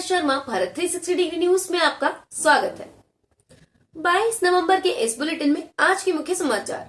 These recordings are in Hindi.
नीरज शर्मा, भारत 360 डिग्री न्यूज में आपका स्वागत है। 22 नवंबर के इस बुलेटिन में आज के मुख्य समाचार।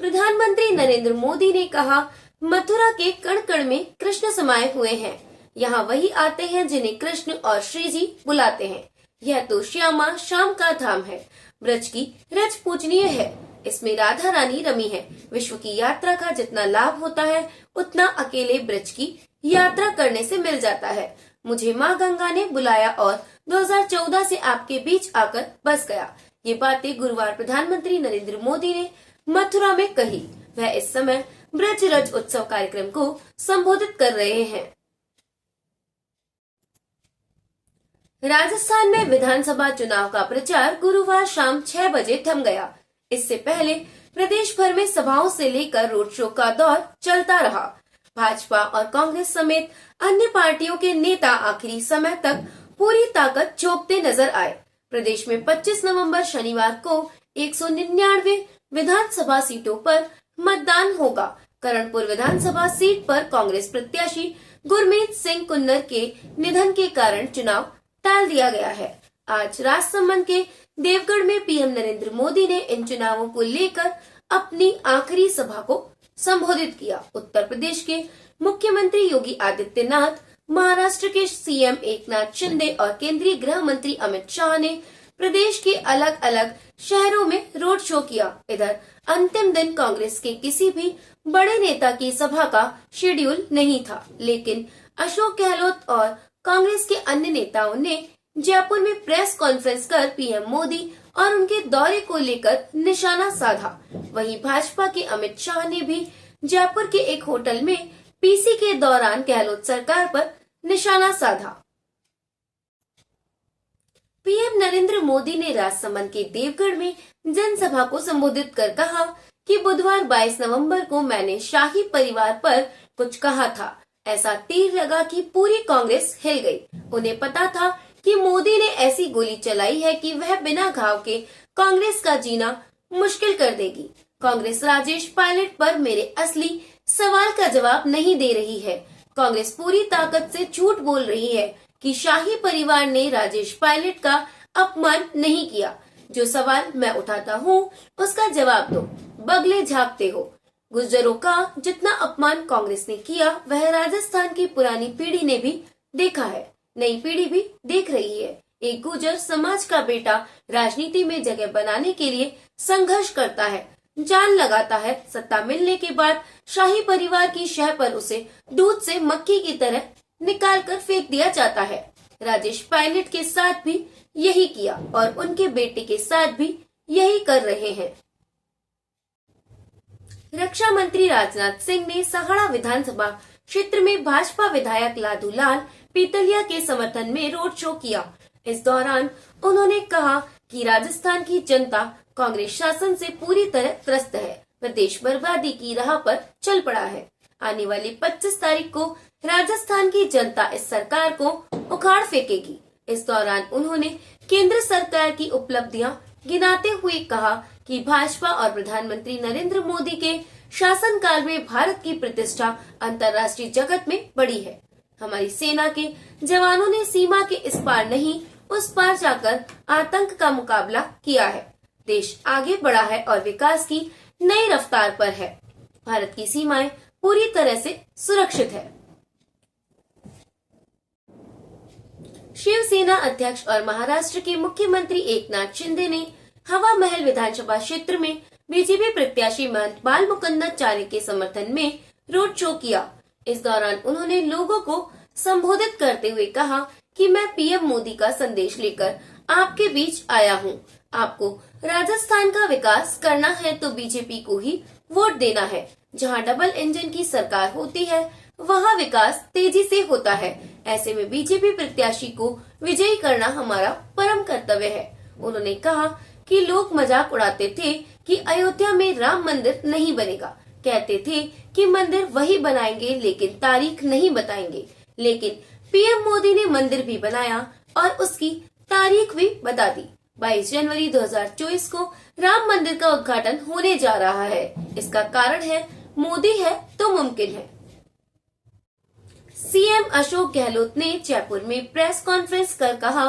प्रधानमंत्री नरेंद्र मोदी ने कहा, मथुरा के कण कण में कृष्ण समाये हुए हैं। यहाँ वही आते हैं जिन्हें कृष्ण और श्री जी बुलाते हैं। यह तो श्यामा शाम का धाम है। ब्रज की रज पूजनीय है। इसमें राधा रानी रमी है। विश्व की यात्रा का जितना लाभ होता है उतना अकेले ब्रज की यात्रा करने से मिल जाता है। मुझे माँ गंगा ने बुलाया और 2014 से आपके बीच आकर बस गया। ये बातें गुरुवार प्रधानमंत्री नरेंद्र मोदी ने मथुरा में कही। वह इस समय ब्रज रज उत्सव कार्यक्रम को संबोधित कर रहे हैं। राजस्थान में विधानसभा चुनाव का प्रचार गुरुवार शाम 6 बजे थम गया। इससे पहले प्रदेश भर में सभाओं से लेकर रोड शो का दौर चलता रहा। भाजपा और कांग्रेस समेत अन्य पार्टियों के नेता आखिरी समय तक पूरी ताकत झोंकते नजर आए। प्रदेश में 25 नवंबर शनिवार को 199 विधानसभा सीटों पर मतदान होगा। करणपुर विधानसभा सीट पर कांग्रेस प्रत्याशी गुरमीत सिंह कुन्नर के निधन के कारण चुनाव टाल दिया गया है। आज राजसमंद के देवगढ़ में पीएम नरेंद्र मोदी ने इन चुनावों को लेकर अपनी आखिरी सभा को संबोधित किया। उत्तर प्रदेश के मुख्यमंत्री योगी आदित्यनाथ, महाराष्ट्र के सीएम एकनाथ शिंदे और केंद्रीय गृह मंत्री अमित शाह ने प्रदेश के अलग अलग शहरों में रोड शो किया। इधर अंतिम दिन कांग्रेस के किसी भी बड़े नेता की सभा का शेड्यूल नहीं था, लेकिन अशोक गहलोत और कांग्रेस के अन्य नेताओं ने जयपुर में प्रेस कॉन्फ्रेंस कर पीएम मोदी और उनके दौरे को लेकर निशाना साधा। वहीं भाजपा के अमित शाह ने भी जयपुर के एक होटल में पीसी के दौरान गहलोत सरकार पर निशाना साधा। पीएम नरेंद्र मोदी ने राजसमंद के देवगढ़ में जनसभा को संबोधित कर कहा कि बुधवार 22 नवंबर को मैंने शाही परिवार पर कुछ कहा था। ऐसा तीर लगा कि पूरी कांग्रेस हिल गई। उन्हें पता था कि मोदी ने ऐसी गोली चलाई है कि वह बिना घाव के कांग्रेस का जीना मुश्किल कर देगी। कांग्रेस राजेश पायलट पर मेरे असली सवाल का जवाब नहीं दे रही है। कांग्रेस पूरी ताकत से झूठ बोल रही है कि शाही परिवार ने राजेश पायलट का अपमान नहीं किया। जो सवाल मैं उठाता हूँ उसका जवाब दो, बगले झाँकते हो। गुर्जरों का जितना अपमान कांग्रेस ने किया वह राजस्थान की पुरानी पीढ़ी ने भी देखा है, नई पीढ़ी भी देख रही है। एक गुर्जर समाज का बेटा राजनीति में जगह बनाने के लिए संघर्ष करता है, जान लगाता है। सत्ता मिलने के बाद शाही परिवार की शह पर उसे दूध से मक्खी की तरह निकाल कर फेंक दिया जाता है। राजेश पायलट के साथ भी यही किया और उनके बेटे के साथ भी यही कर रहे हैं। रक्षा मंत्री राजनाथ सिंह ने सहाड़ा विधानसभा क्षेत्र में भाजपा विधायक लादू लाल पीतलिया के समर्थन में रोड शो किया। इस दौरान उन्होंने कहा कि राजस्थान की जनता कांग्रेस शासन से पूरी तरह त्रस्त है। प्रदेश बर्बादी की राह पर चल पड़ा है। आने वाली 25 तारीख को राजस्थान की जनता इस सरकार को उखाड़ फेंकेगी। इस दौरान उन्होंने केंद्र सरकार की उपलब्धियां गिनाते हुए कहा कि भाजपा और प्रधानमंत्री नरेंद्र मोदी के शासनकाल में भारत की प्रतिष्ठा अंतर्राष्ट्रीय जगत में बढ़ी है। हमारी सेना के जवानों ने सीमा के इस पार नहीं उस पार जाकर आतंक का मुकाबला किया है। देश आगे बढ़ा है और विकास की नई रफ्तार पर है। भारत की सीमाएं पूरी तरह से सुरक्षित है। शिवसेना अध्यक्ष और महाराष्ट्र के मुख्यमंत्री एकनाथ शिंदे ने हवा महल विधानसभा क्षेत्र में बीजेपी प्रत्याशी महंत बाल मुकुंदाचार्य के समर्थन में रोड शो किया। इस दौरान उन्होंने लोगों को संबोधित करते हुए कहा कि मैं पीएम मोदी का संदेश लेकर आपके बीच आया हूं। आपको राजस्थान का विकास करना है तो बीजेपी को ही वोट देना है। जहां डबल इंजन की सरकार होती है वहां विकास तेजी से होता है। ऐसे में बीजेपी प्रत्याशी को विजयी करना हमारा परम कर्तव्य है। उन्होंने कहा कि लोग मजाक उड़ाते थे कि अयोध्या में राम मंदिर नहीं बनेगा। कहते थे कि मंदिर वही बनाएंगे लेकिन तारीख नहीं बताएंगे। लेकिन पीएम मोदी ने मंदिर भी बनाया और उसकी तारीख भी बता दी। 22 जनवरी 2024 को राम मंदिर का उद्घाटन होने जा रहा है। इसका कारण है मोदी है तो मुमकिन है। सीएम अशोक गहलोत ने जयपुर में प्रेस कॉन्फ्रेंस कर कहा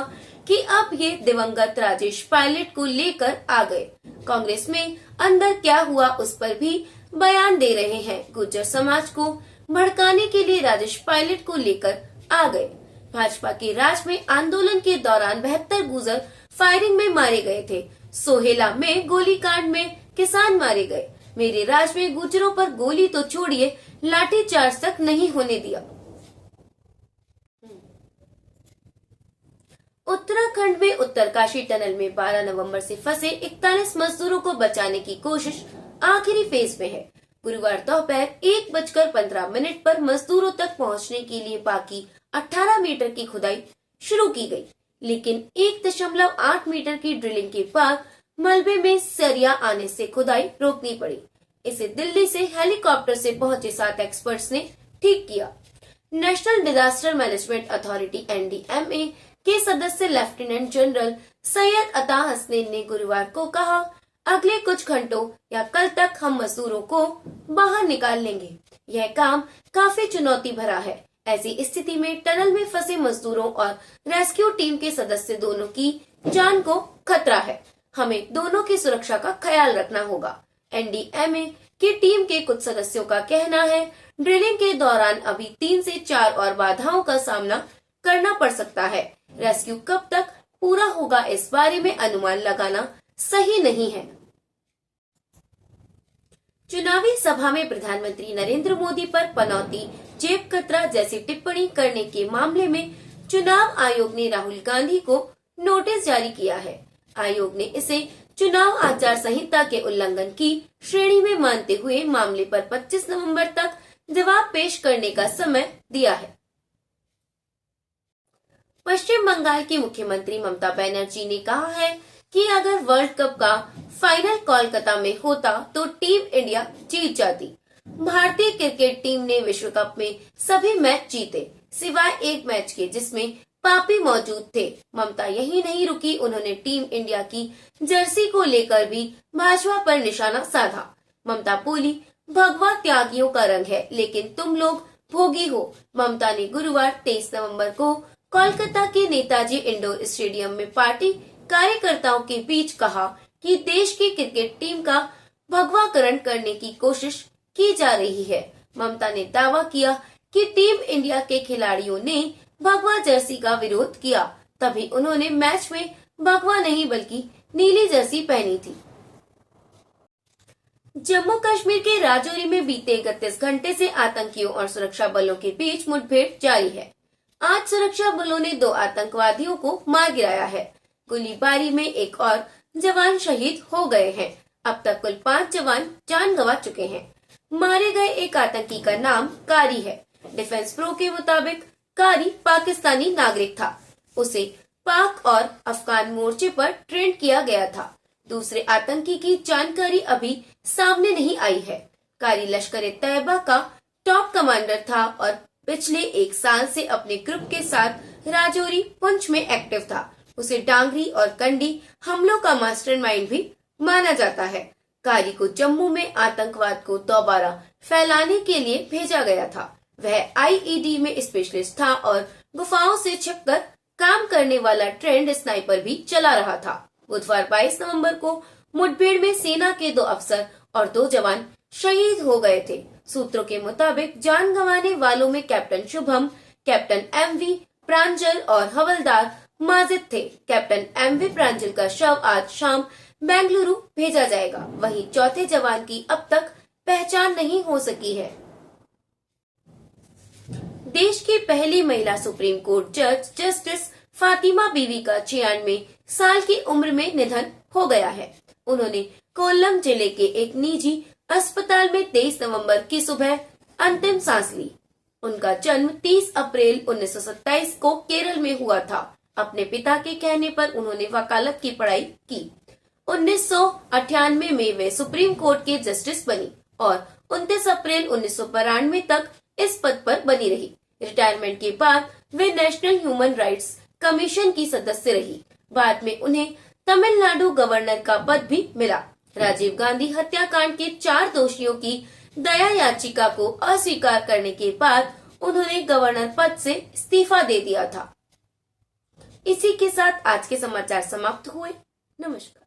कि अब ये दिवंगत राजेश पायलट को लेकर आ गए। कांग्रेस में अंदर क्या हुआ उस पर भी बयान दे रहे हैं। गुर्जर समाज को भड़काने के लिए राजेश पायलट को लेकर आ गए। भाजपा के राज में आंदोलन के दौरान 72 गुर्जर फायरिंग में मारे गए थे। सोहेला में गोलीकांड में किसान मारे गए। मेरे राज में गुर्जरों पर गोली तो छोड़िए, लाठीचार्ज तक नहीं होने दिया। उत्तराखंड में उत्तरकाशी टनल में 12 नवंबर से फंसे 41 मजदूरों को बचाने की कोशिश आखिरी फेज में है। गुरुवार दोपहर 1:15 पर मजदूरों तक पहुंचने के लिए बाकी 18 मीटर की खुदाई शुरू की गई, लेकिन 1.8 मीटर की ड्रिलिंग के बाद मलबे में सरिया आने से खुदाई रोकनी पड़ी। इसे दिल्ली से हेलीकॉप्टर से पहुंचे 7 एक्सपर्ट्स ने ठीक किया। National disaster management authority (NDMA) के सदस्य लेफ्टिनेंट जनरल सैयद अता हसनैन ने गुरुवार को कहा, अगले कुछ घंटों या कल तक हम मजदूरों को बाहर निकाल लेंगे। यह काम काफी चुनौती भरा है। ऐसी स्थिति में टनल में फंसे मजदूरों और रेस्क्यू टीम के सदस्य दोनों की जान को खतरा है। हमें दोनों की सुरक्षा का ख्याल रखना होगा। NDMA की टीम के कुछ सदस्यों का कहना है, ड्रिलिंग के दौरान अभी 3 से 4 और बाधाओं का सामना करना पड़ सकता है। रेस्क्यू कब तक पूरा होगा इस बारे में अनुमान लगाना सही नहीं है। चुनावी सभा में प्रधानमंत्री नरेंद्र मोदी पर पनौती, जेब कतरा जैसी टिप्पणी करने के मामले में चुनाव आयोग ने राहुल गांधी को नोटिस जारी किया है। आयोग ने इसे चुनाव आचार संहिता के उल्लंघन की श्रेणी में मानते हुए मामले पर 25 नवंबर तक जवाब पेश करने का समय दिया है। पश्चिम बंगाल की मुख्यमंत्री ममता बनर्जी ने कहा है कि अगर वर्ल्ड कप का फाइनल कोलकाता में होता तो टीम इंडिया जीत जाती। भारतीय क्रिकेट टीम ने विश्व कप में सभी मैच जीते सिवाय एक मैच के जिसमें पापी मौजूद थे। ममता यही नहीं रुकी, उन्होंने टीम इंडिया की जर्सी को लेकर भी भाजपा पर निशाना साधा। ममता बोली, भगवा त्यागियों का रंग है लेकिन तुम लोग भोगी हो। ममता ने गुरुवार 23 नवंबर को कोलकाता के नेताजी इंडोर स्टेडियम में पार्टी कार्यकर्ताओं के बीच कहा कि देश की क्रिकेट टीम का भगवाकरण करने की कोशिश की जा रही है। ममता ने दावा किया कि टीम इंडिया के खिलाड़ियों ने भगवा जर्सी का विरोध किया, तभी उन्होंने मैच में भगवा नहीं बल्कि नीली जर्सी पहनी थी। जम्मू कश्मीर के राजौरी में बीते 31 घंटे से आतंकियों और सुरक्षा बलों के बीच मुठभेड़ जारी है। आज सुरक्षा बलों ने 2 आतंकवादियों को मार गिराया है। गोलीबारी में एक और जवान शहीद हो गए हैं। अब तक कुल 5 जवान जान गंवा चुके हैं। मारे गए एक आतंकी का नाम कारी है। डिफेंस प्रो के मुताबिक कारी पाकिस्तानी नागरिक था। उसे पाक और अफगान मोर्चे पर ट्रेन किया गया था। दूसरे आतंकी की जानकारी अभी सामने नहीं आई है। कारी लश्कर-ए-तैयबा का टॉप कमांडर था और पिछले 1 साल से अपने ग्रुप के साथ राजौरी, पुंछ में एक्टिव था। उसे डांगरी और कंडी हमलों का मास्टरमाइंड भी माना जाता है। कारी को जम्मू में आतंकवाद को दोबारा फैलाने के लिए भेजा गया था। वह IED में स्पेशलिस्ट था और गुफाओं से छिपकर काम करने वाला ट्रेंड स्नाइपर भी चला रहा था। बुधवार 22 नवंबर को मुठभेड़ में सेना के 2 अफसर और 2 जवान शहीद हो गए थे। सूत्रों के मुताबिक जान गंवाने वालों में कैप्टन शुभम, कैप्टन MV प्रांजल और हवलदार माजिद थे। कैप्टन MV प्रांजल का शव आज शाम बेंगलुरु भेजा जाएगा। वहीं चौथे जवान की अब तक पहचान नहीं हो सकी है। देश की पहली महिला सुप्रीम कोर्ट जज जस्टिस फातिमा बीवी का 96 साल की उम्र में निधन हो गया है। उन्होंने कोल्लम जिले के एक निजी अस्पताल में 23 नवंबर की सुबह अंतिम सांस ली। उनका जन्म 30 अप्रैल 1927 को केरल में हुआ था। अपने पिता के कहने पर उन्होंने वकालत की पढ़ाई की। 1998 में वे सुप्रीम कोर्ट के जस्टिस बनी और 29 अप्रैल 1992 तक इस पद पर बनी रही। रिटायरमेंट के बाद वे नेशनल ह्यूमन राइट्स कमीशन की सदस्य रही। बाद में उन्हें तमिलनाडु गवर्नर का पद भी मिला। राजीव गांधी हत्याकांड के 4 दोषियों की दया याचिका को अस्वीकार करने के बाद उन्होंने गवर्नर पद से इस्तीफा दे दिया था। इसी के साथ आज के समाचार समाप्त हुए। नमस्कार।